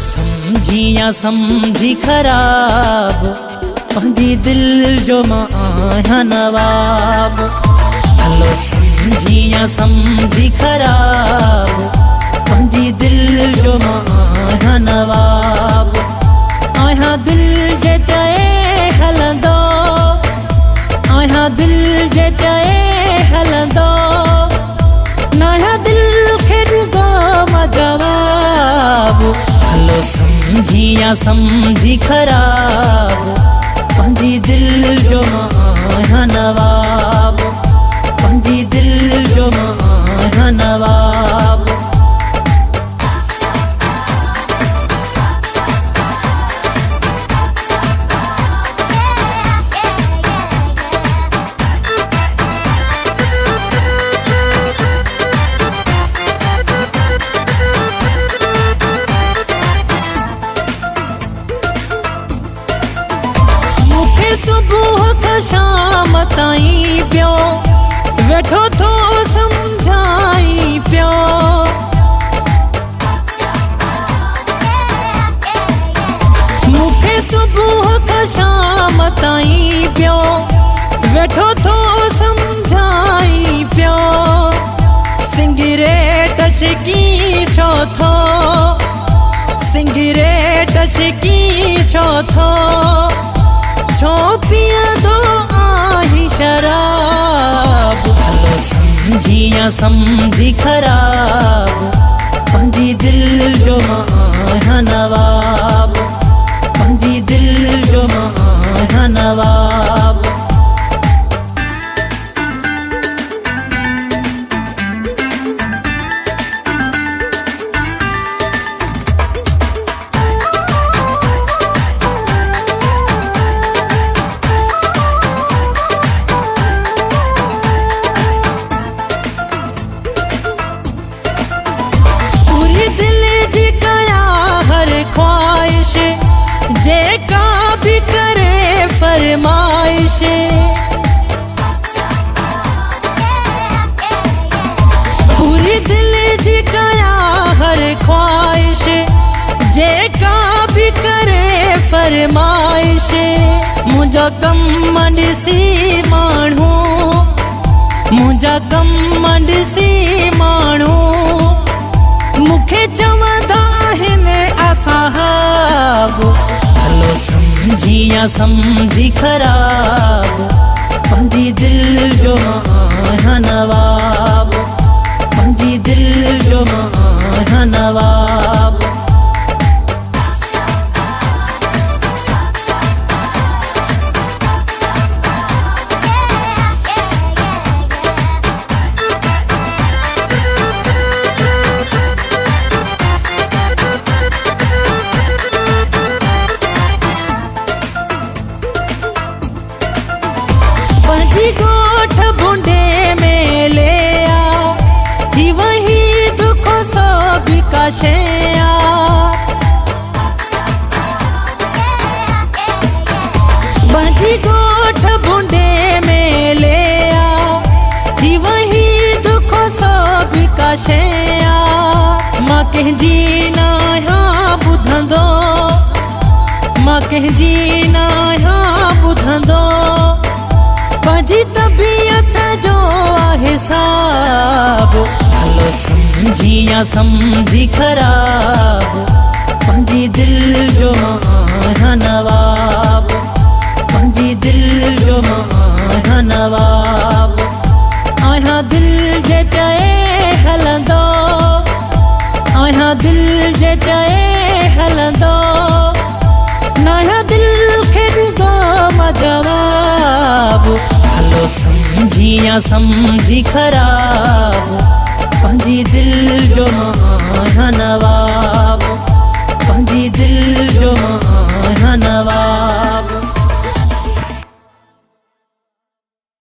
समझी या समझी खराब पंहिंजी दिल जो मां आहियां नवाब। भलो समझी या समझी खराब पंहिंजी दिल जो मां आहियां नवाब। आहियां दिल जे चए हलंदो, आहियां दिल जे चए हलंदो, नया दिल खे ॾींदो मां जवाब। भलो समझी या समझी खराब पंहिंजी दिल जो मां आहियां नवाब। पंहिंजी दिल जो मां आहियां नवाब। सुबह खां शाम ताईं पियो वेठो थो समझाई पियो। मूंखे सुबह खां शाम ताईं पियो वेठो थो समझाई पियो। सिगरेट शिकी छो थो, सिगरेट शिकी छो थो, छो पियंदो आहीं शराब। भलो समझी या समझी खराब पंहिंजी दिल जो मां आहियां नवाब। पंहिंजी दिल जो मां आहियां नवाब। जेका भी करे फरमाइश, पूरी दिल जी कया हर ख्वाहिश। जेका भी करे फरमाइश, मुंहिंजा कम ॾिसी माण्हू, मुंहिंजा कम ॾिसी माण्हू मूंखे चवंदा आहिनि असाहाब। भलो समझी या समझी खराब पंहिंजी दिल जो मां आहियां नवाब। पंहिंजी दिल जो मां आहियां नवाब। पंहिंजी गोठ भुंडे में ले आ, ही वही दुखो सो भी कशया। पंहिंजी गोठ भुंडे में ले आ, ही वही दुखो सो भी कशया। मां कंहिंजी न आहियां ॿुधंदो, मां कंहिंजी न आहियां ॿुधंदो, पंहिंजी तबीयत जो आहे हिसाब। भलो समझी या समझी खराब पंहिंजी दिल जो मां आहियां नवाब। पंहिंजी दिल जो मां आहियां नवाब। आहियां दिल जे चए हलंदो, आहियां दिल जे चए हलंदो, नया दिल खे ॾींदो मां जवाब। भलो समझी या समझी खराब पंहिंजी दिल जो मां आहियां नवाब।